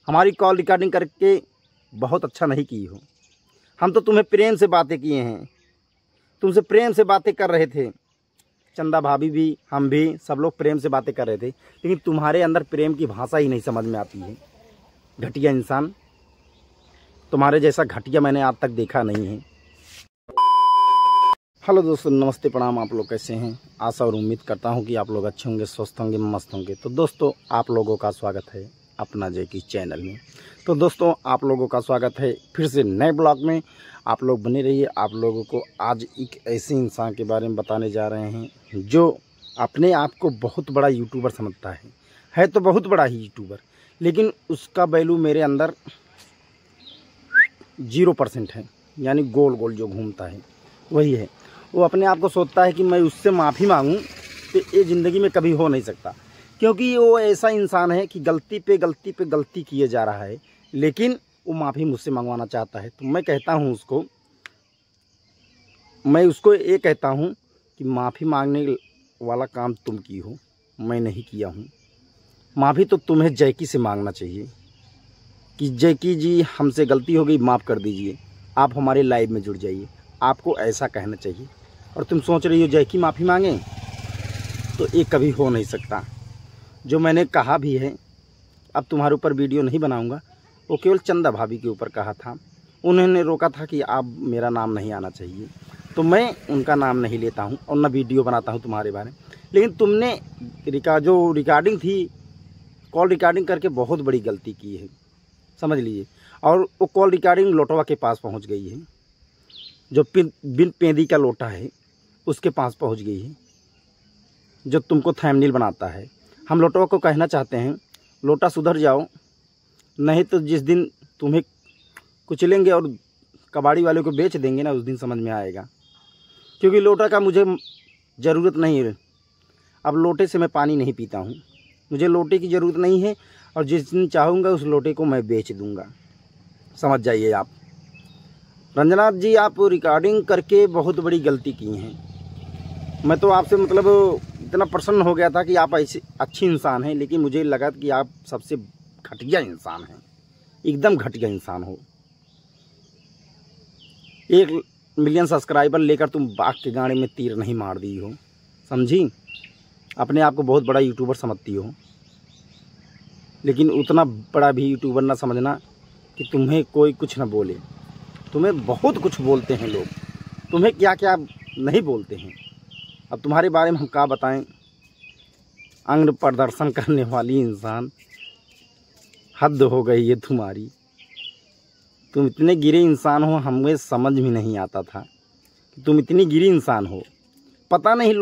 हमारी call recording करके बहुत अच्छा नहीं की हो। हम तो तुम्हें प्रेम से बातें किए हैं, तुमसे प्रेम से बातें कर रहे थे। चंदा भाभी भी, हम भी, सब लोग प्रेम से बातें कर रहे थे, लेकिन तुम्हारे अंदर प्रेम की भाषा ही नहीं समझ में आती है। घटिया इंसान, तुम्हारे जैसा घटिया मैंने आज तक देखा नहीं है। हेलो दोस्तों, नमस्ते, प्रणाम। आप लोग कैसे हैं? आशा और उम्मीद करता हूं कि आप लोग अच्छे होंगे, स्वस्थ होंगे, मस्त होंगे। तो दोस्तों, आप लोगों का स्वागत है अपना जैकी चैनल में। तो दोस्तों, आप लोगों का स्वागत है फिर से नए ब्लॉग में। आप लोग बने रहिए। आप लोगों को आज एक ऐसे इंसान के बारे में बताने जा रहे हैं जो अपने आप को बहुत बड़ा यूट्यूबर समझता है तो बहुत बड़ा ही यूट्यूबर, लेकिन उसका वैल्यू मेरे अंदर 0% है। यानी गोल गोल जो घूमता है वही है। वो अपने आप को सोचता है कि मैं उससे माफ़ी मांगूं तो ये ज़िंदगी में कभी हो नहीं सकता, क्योंकि वो ऐसा इंसान है कि गलती पे गलती पे गलती किए जा रहा है, लेकिन वो माफ़ी मुझसे मंगवाना चाहता है। तो मैं कहता हूँ उसको ये कहता हूँ कि माफ़ी मांगने वाला काम तुम की हो, मैं नहीं किया हूँ। माफ़ी तो तुम्हें जैकी से मांगना चाहिए कि जैकी जी, हमसे गलती हो गई, माफ़ कर दीजिए, आप हमारे लाइव में जुड़ जाइए। आपको ऐसा कहना चाहिए। और तुम सोच रही हो जैकी माफ़ी मांगे, तो ये कभी हो नहीं सकता। जो मैंने कहा भी है, अब तुम्हारे ऊपर वीडियो नहीं बनाऊंगा, वो केवल चंदा भाभी के ऊपर कहा था। उन्होंने रोका था कि आप मेरा नाम नहीं आना चाहिए, तो मैं उनका नाम नहीं लेता हूं और ना वीडियो बनाता हूं तुम्हारे बारे में। लेकिन तुमने जो रिकॉर्डिंग थी, कॉल रिकॉर्डिंग करके बहुत बड़ी गलती की है, समझ लीजिए। और वो कॉल रिकॉर्डिंग लोटवा के पास पहुँच गई है, जो बिन पेंदी का लोटा है उसके पास पहुंच गई है, जो तुमको थंबनेल बनाता है। हम लोटवा को कहना चाहते हैं, लोटा सुधर जाओ, नहीं तो जिस दिन तुम्हें कुचलेंगे और कबाड़ी वाले को बेच देंगे ना, उस दिन समझ में आएगा। क्योंकि लोटा का मुझे ज़रूरत नहीं है। अब लोटे से मैं पानी नहीं पीता हूँ, मुझे लोटे की ज़रूरत नहीं है। और जिस दिन चाहूँगा उस लोटे को मैं बेच दूँगा, समझ जाइए आप। रंजना जी, आप रिकॉर्डिंग करके बहुत बड़ी गलती की हैं। मैं तो आपसे इतना प्रसन्न हो गया था कि आप ऐसे अच्छी इंसान हैं, लेकिन मुझे लगा कि आप सबसे घटिया इंसान हैं, एकदम घटिया इंसान हो। 1 मिलियन सब्सक्राइबर लेकर तुम बाघ के गाड़े में तीर नहीं मार दी हो, समझी। अपने आप को बहुत बड़ा यूट्यूबर समझती हो, लेकिन उतना बड़ा भी यूट्यूबर ना समझना कि तुम्हें कोई कुछ ना बोले। तुम्हें बहुत कुछ बोलते हैं लोग, तुम्हें क्या क्या नहीं बोलते हैं। अब तुम्हारे बारे में हम क्या बताएं। अंग प्रदर्शन करने वाली इंसान, हद हो गई है तुम्हारी। तुम इतने गिरे इंसान हो, हमें समझ में नहीं आता था कि तुम इतनी गिरी इंसान हो। पता नहीं,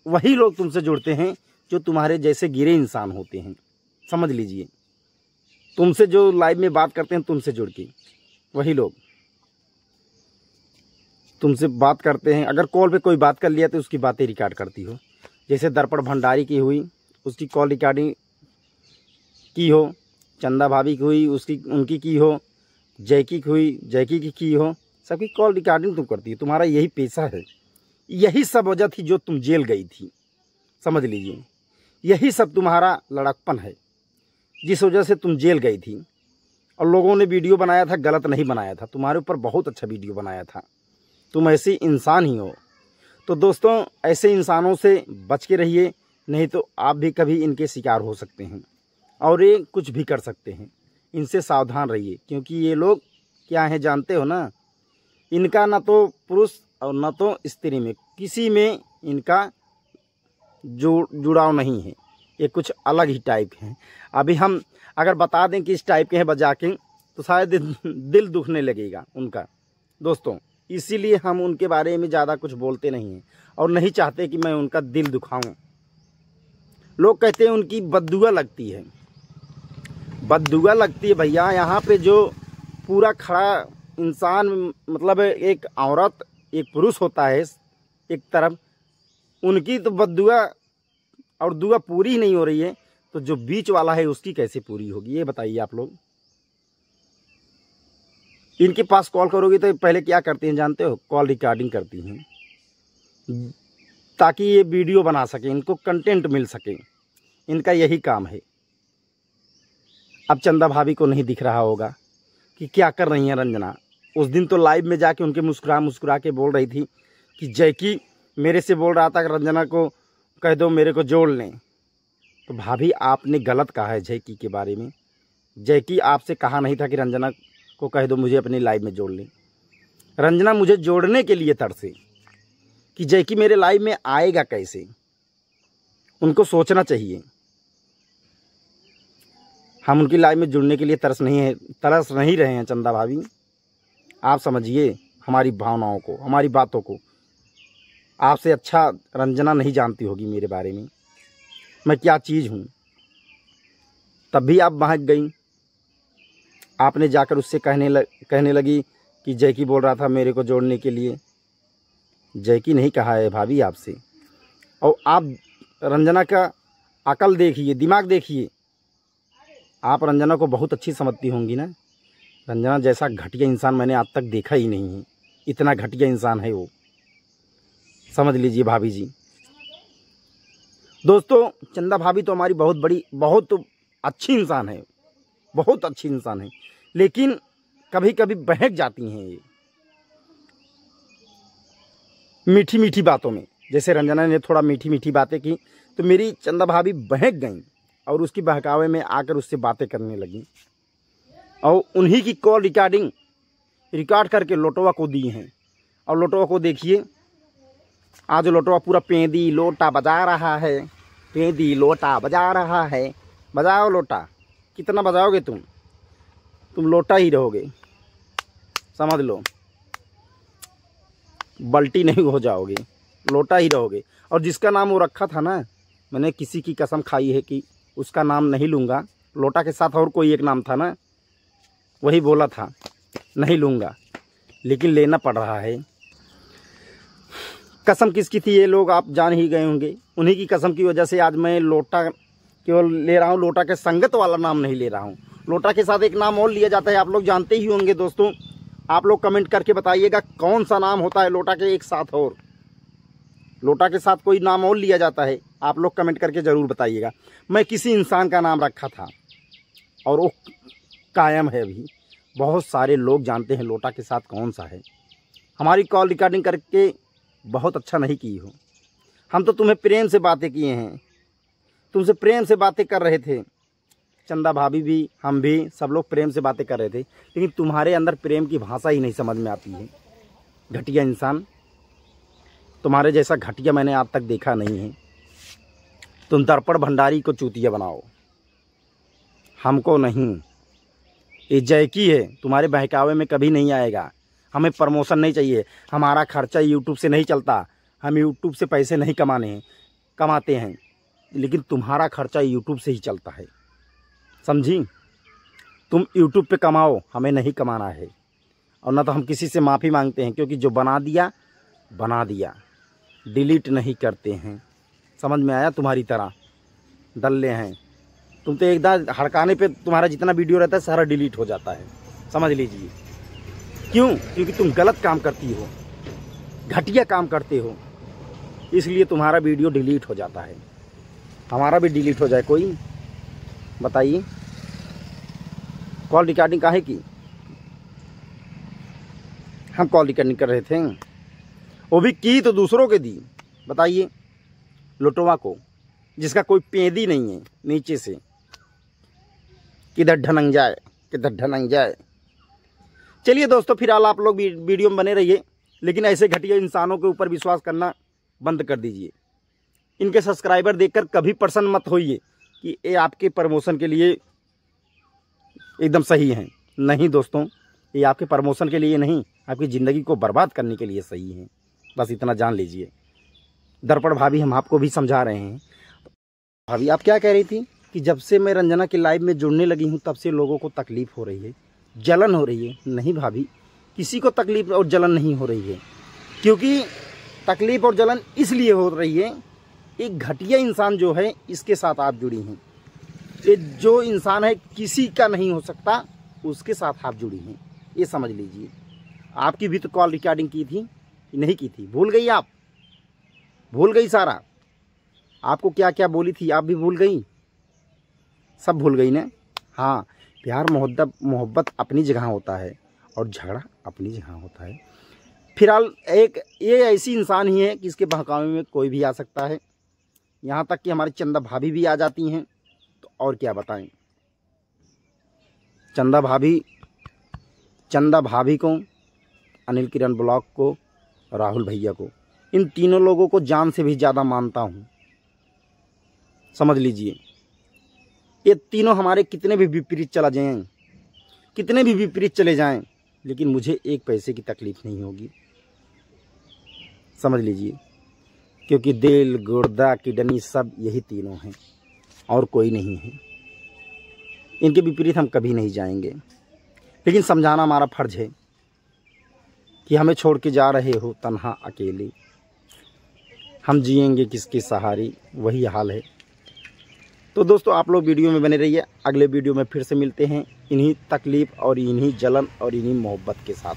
वही लोग तुमसे जुड़ते हैं जो तुम्हारे जैसे गिरे इंसान होते हैं, समझ लीजिए। तुमसे जो लाइव में बात करते हैं, तुमसे जुड़ के वही लोग तुमसे बात करते हैं। अगर कॉल पे कोई बात कर लिया तो उसकी बातें रिकॉर्ड करती हो। जैसे दर्पण भंडारी की हुई, उसकी कॉल रिकॉर्डिंग की हो। चंदा भाभी की हुई, उनकी की हो। जैकी की हुई, जैकी की हो। सबकी कॉल रिकॉर्डिंग तुम करती हो। तुम्हारा यही पेशा है। यही सब वजह थी जो तुम जेल गई थी, समझ लीजिए। यही सब तुम्हारा लड़कपन है, जिस वजह से तुम जेल गई थी। और लोगों ने वीडियो बनाया था, गलत नहीं बनाया था, तुम्हारे ऊपर बहुत अच्छा वीडियो बनाया था। तुम ऐसी इंसान ही हो। तो दोस्तों, ऐसे इंसानों से बच के रहिए, नहीं तो आप भी कभी इनके शिकार हो सकते हैं और ये कुछ भी कर सकते हैं। इनसे सावधान रहिए, क्योंकि ये लोग क्या हैं जानते हो ना। इनका ना तो पुरुष और ना तो स्त्री में किसी में इनका जुड़ाव नहीं है। ये कुछ अलग ही टाइप हैं। अभी हम अगर बता दें कि इस टाइप के हैं बजा के, तो शायद दिल दुखने लगेगा उनका, दोस्तों। इसीलिए हम उनके बारे में ज़्यादा कुछ बोलते नहीं हैं और नहीं चाहते कि मैं उनका दिल दुखाऊं। लोग कहते हैं उनकी बददुआ लगती है। बददुआ लगती है भैया। यहाँ पे जो पूरा खड़ा इंसान, एक औरत एक पुरुष होता है एक तरफ, उनकी तो बददुआ और दुआ पूरी ही नहीं हो रही है, तो जो बीच वाला है उसकी कैसे पूरी होगी, ये बताइए आप लोग। इनके पास कॉल करोगे तो पहले क्या करती हैं जानते हो? कॉल रिकॉर्डिंग करती हैं ताकि ये वीडियो बना सके, इनको कंटेंट मिल सके। इनका यही काम है। अब चंदा भाभी को नहीं दिख रहा होगा कि क्या कर रही हैं रंजना। उस दिन तो लाइव में जाके उनके मुस्कुरा के बोल रही थी कि जैकी मेरे से बोल रहा था कि रंजना को कह दो मेरे को जोड़ लें। तो भाभी आपने गलत कहा है जैकी के बारे में। जैकी आपसे कहा नहीं था कि रंजना को कह दो मुझे अपनी लाइव में जोड़ लें। रंजना मुझे जोड़ने के लिए तरसे कि जैकी मेरे लाइव में आएगा कैसे। उनको सोचना चाहिए। हम उनकी लाइव में जुड़ने के लिए तरस नहीं रहे हैं चंदा भाभी। आप समझिए हमारी भावनाओं को, हमारी बातों को। आपसे अच्छा रंजना नहीं जानती होगी मेरे बारे में, मैं क्या चीज़ हूँ। तब भी आप बहक गई। आपने जाकर उससे कहने लगी कि जैकी बोल रहा था मेरे को जोड़ने के लिए। जैकी नहीं कहा है भाभी आपसे। और आप रंजना का अकल देखिए, दिमाग देखिए। आप रंजना को बहुत अच्छी समझती होंगी ना। रंजना जैसा घटिया इंसान मैंने आज तक देखा ही नहीं है। इतना घटिया इंसान है वो, समझ लीजिए भाभी जी। दोस्तों चंदा भाभी तो हमारी बहुत अच्छी इंसान है, बहुत अच्छी इंसान है। लेकिन कभी कभी बहक जाती हैं ये मीठी मीठी बातों में। जैसे रंजना ने थोड़ा मीठी मीठी बातें की तो मेरी चंदा भाभी बहक गई और उसकी बहकावे में आकर उससे बातें करने लगी। और उन्हीं की कॉल रिकॉर्ड करके लोटवा को दी हैं। और लोटवा को देखिए, आज लोटवा पूरा पेंदी लोटा बजा रहा है। पेंदी लोटा बजा रहा है। बजाओ लोटा। कितना बजाओगे तुम लोटा ही रहोगे, समझ लो। बल्टी नहीं हो जाओगे, लोटा ही रहोगे। और जिसका नाम वो रखा था ना, मैंने किसी की कसम खाई है कि उसका नाम नहीं लूँगा। लोटा के साथ और कोई एक नाम था ना, वही बोला था नहीं लूँगा, लेकिन लेना पड़ रहा है। कसम किसकी थी ये लोग आप जान ही गए होंगे। उन्हीं की कसम की वजह से आज मैं लोटा केवल ले रहा हूँ, लोटा के संगत वाला नाम नहीं ले रहा हूँ। लोटा के साथ एक नाम और लिया जाता है, आप लोग जानते ही होंगे दोस्तों। आप लोग कमेंट करके बताइएगा कौन सा नाम होता है लोटा के एक साथ। और लोटा के साथ कोई नाम और लिया जाता है, आप लोग कमेंट करके ज़रूर बताइएगा। मैं किसी इंसान का नाम रखा था और वो कायम है अभी। बहुत सारे लोग जानते हैं लोटा के साथ कौन सा है। हमारी कॉल रिकॉर्डिंग करके बहुत अच्छा नहीं की हो। हम तो तुम्हें प्रेम से बातें किए हैं, तुमसे प्रेम से बातें कर रहे थे। चंदा भाभी भी, हम भी, सब लोग प्रेम से बातें कर रहे थे। लेकिन तुम्हारे अंदर प्रेम की भाषा ही नहीं समझ में आती है। घटिया इंसान, तुम्हारे जैसा घटिया मैंने आज तक देखा नहीं है। तुम दर्पण भंडारी को चूतिया बनाओ, हमको नहीं। ये जैकी है, तुम्हारे बहकावे में कभी नहीं आएगा। हमें प्रमोशन नहीं चाहिए। हमारा खर्चा यूट्यूब से नहीं चलता। हम यूट्यूब से पैसे नहीं कमाते हैं, लेकिन तुम्हारा खर्चा यूट्यूब से ही चलता है, समझी। तुम यूट्यूब पे कमाओ, हमें नहीं कमाना है। और ना तो हम किसी से माफ़ी मांगते हैं, क्योंकि जो बना दिया, डिलीट नहीं करते हैं। समझ में आया। तुम्हारी तरह दल्ले हैं तुम तो। एकदम हड़काने पे तुम्हारा जितना वीडियो रहता है सारा डिलीट हो जाता है, समझ लीजिए। क्यों? क्योंकि तुम गलत काम करती हो, घटिया काम करते हो, इसलिए तुम्हारा वीडियो डिलीट हो जाता है। हमारा भी डिलीट हो जाए कोई, बताइए। कॉल रिकॉर्डिंग काहे की? हम कॉल रिकॉर्डिंग कर रहे थे, वो भी की तो दूसरों के दी। बताइए, लोटवा को, जिसका कोई पेंदी नहीं है नीचे से, किधर ढनंग जाए। चलिए दोस्तों, फिलहाल आप लोग वीडियो में बने रहिए, लेकिन ऐसे घटिया इंसानों के ऊपर विश्वास करना बंद कर दीजिए। इनके सब्सक्राइबर देखकर कभी प्रसन्न मत होइए कि ये आपके प्रमोशन के लिए एकदम सही हैं। नहीं दोस्तों, ये आपके प्रमोशन के लिए नहीं, आपकी ज़िंदगी को बर्बाद करने के लिए सही हैं। बस इतना जान लीजिए। दर्पण भाभी, हम आपको भी समझा रहे हैं। भाभी आप क्या कह रही थी कि जब से मैं रंजना की लाइव में जुड़ने लगी हूँ तब से लोगों को तकलीफ़ हो रही है, जलन हो रही है। नहीं भाभी, किसी को तकलीफ़ और जलन नहीं हो रही है। क्योंकि तकलीफ़ और जलन इसलिए हो रही है, एक घटिया इंसान जो है इसके साथ आप जुड़ी हैं। ये जो इंसान है किसी का नहीं हो सकता, उसके साथ आप जुड़ी हैं, ये समझ लीजिए। आपकी भी तो कॉल रिकॉर्डिंग की थी, नहीं की थी? भूल गई आप? भूल गई सारा? आपको क्या क्या बोली थी आप भी भूल गई? सब भूल गई ना? हाँ, प्यार मोहब्बत अपनी जगह होता है और झगड़ा अपनी जगह होता है। फिलहाल ये ऐसी इंसान ही है कि इसके बहकावे में कोई भी आ सकता है, यहाँ तक कि हमारी चंदा भाभी भी आ जाती हैं। तो और क्या बताएं। चंदा भाभी को, अनिल किरण ब्लॉग को, राहुल भैया को, इन तीनों लोगों को जान से भी ज़्यादा मानता हूँ। समझ लीजिए, ये तीनों हमारे कितने भी विपरीत चला जाएं, कितने भी विपरीत चले जाएं, लेकिन मुझे एक पैसे की तकलीफ़ नहीं होगी। समझ लीजिए, क्योंकि दिल, गुर्दा, किडनी सब यही तीनों हैं और कोई नहीं है। इनके विपरीत हम कभी नहीं जाएंगे। लेकिन समझाना हमारा फ़र्ज़ है कि हमें छोड़ के जा रहे हो तन्हा अकेले, हम जिएंगे किसके सहारे, वही हाल है। तो दोस्तों, आप लोग वीडियो में बने रहिए। अगले वीडियो में फिर से मिलते हैं इन्हीं तकलीफ़ और इन्हीं जलन और इन्हीं मोहब्बत के साथ।